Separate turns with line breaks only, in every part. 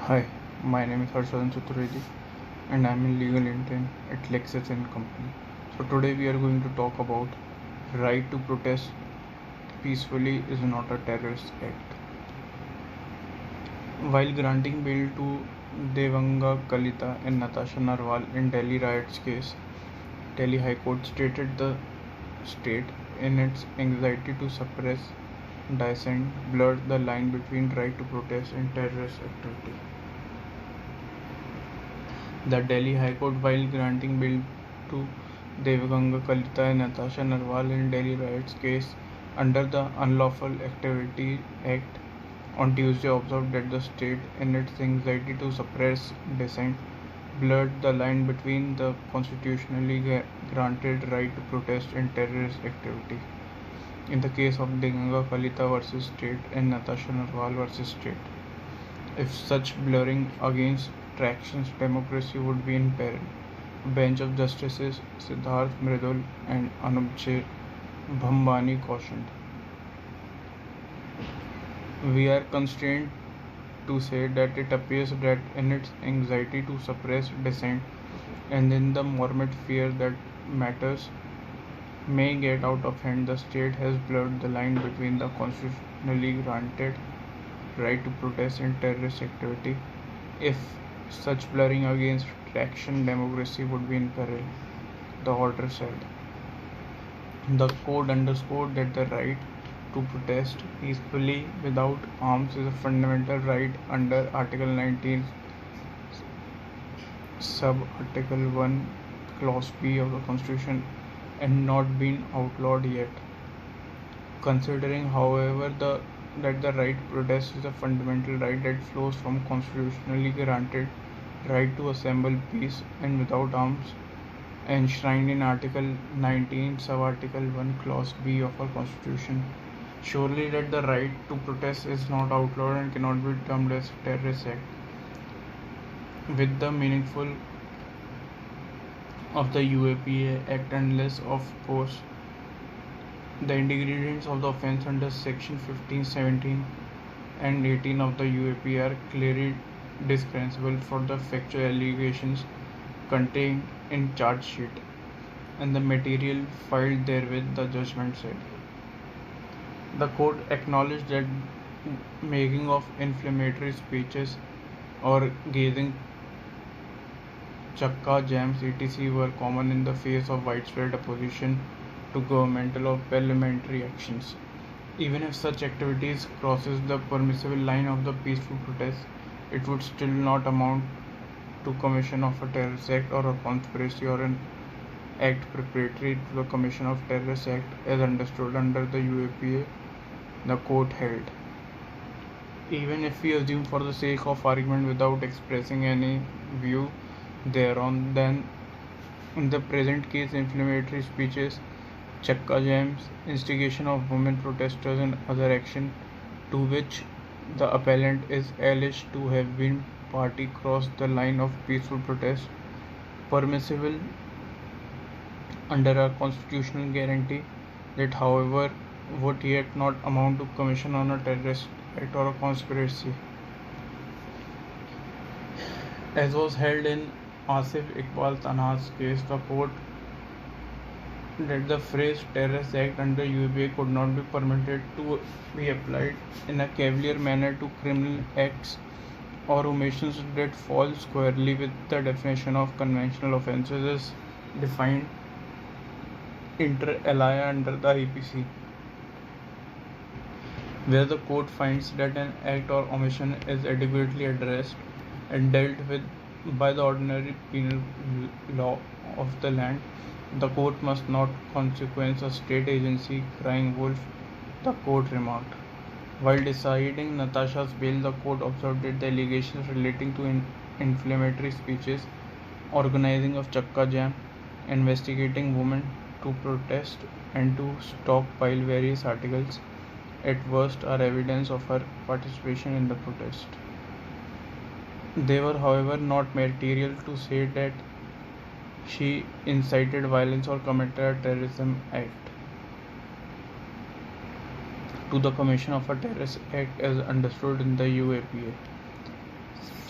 Hi, my name is Harshadan Chaturvedi and I am a legal intern at Lexis and Company. So today we are going to talk about right to protest peacefully is not a terrorist act. While granting bail to Devanga Kalita and Natasha Narwal in Delhi riots case, Delhi High Court stated the state in its anxiety to suppress dissent blurred the line between right to protest and terrorist activity. The Delhi High Court, while granting bail to Devganga Kalita and Natasha Narwal in Delhi riots case under the Unlawful Activity Act, on Tuesday observed that the state, in its anxiety to suppress dissent, blurred the line between the constitutionally granted right to protest and terrorist activity. In the case of Devganga Kalita versus state and Natasha Narwal versus state, if such blurring against traction's democracy would be in peril, a bench of Justices Siddharth Mridul and Anup J. Bhambani cautioned. We are constrained to say that it appears that in its anxiety to suppress dissent and in the morbid fear that matters may get out of hand, the state has blurred the line between the constitutionally granted right to protest and terrorist activity. If such blurring against traction democracy would be in peril, the order said. The code underscored that the right to protest peacefully without arms is a fundamental right under Article 19, Sub-Article 1, Clause B of the Constitution and not been outlawed yet. Considering, however, that the right to protest is a fundamental right that flows from constitutionally granted right to assemble peace and without arms, enshrined in Article 19, Sub-Article 1, Clause B of our Constitution. Surely that the right to protest is not outlawed and cannot be termed as a terrorist act. With the meaningful of the UAPA Act unless, of course, the ingredients of the offence under Section 15, 17 and 18 of the UAPA are clearly discernible for the factual allegations contained in charge sheet and the material filed therewith, the judgment said. The court acknowledged that making of inflammatory speeches or gazing chakka jams etc. were common in the face of widespread opposition to governmental or parliamentary actions. Even if such activities crosses the permissible line of the peaceful protest, it would still not amount to commission of a terrorist act or a conspiracy or an act preparatory to the commission of terrorist act as understood under the UAPA, the court held. Even if we assume for the sake of argument without expressing any view thereon, then in the present case inflammatory speeches, chakka jams, instigation of women protesters and other action to which the appellant is alleged to have been party crossed the line of peaceful protest permissible under a constitutional guarantee that, however, would yet not amount to commission on a terrorist act or a conspiracy. As was held in Asif Iqbal Tanha's case, the court that the phrase terrorist act under UAPA could not be permitted to be applied in a cavalier manner to criminal acts or omissions that fall squarely with the definition of conventional offences as defined inter alia under the IPC, where the court finds that an act or omission is adequately addressed and dealt with by the ordinary penal law of the land, the court must not consequence a state agency crying wolf, the court remarked. While deciding Natasha's bail, the court observed that the allegations relating to inflammatory speeches, organizing of chakka jam, investigating women to protest and to stockpile various articles at worst are evidence of her participation in the protest. They were, however, not material to say that she incited violence or committed a terrorism act. To the commission of a terrorist act as understood in the UAPA.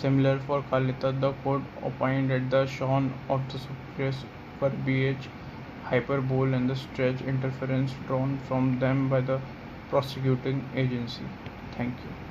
Similar for Kalita, the court opined that the shorn of the superiors verbiage, hyperbole, and the stretch inference drawn from them by the prosecuting agency. Thank you.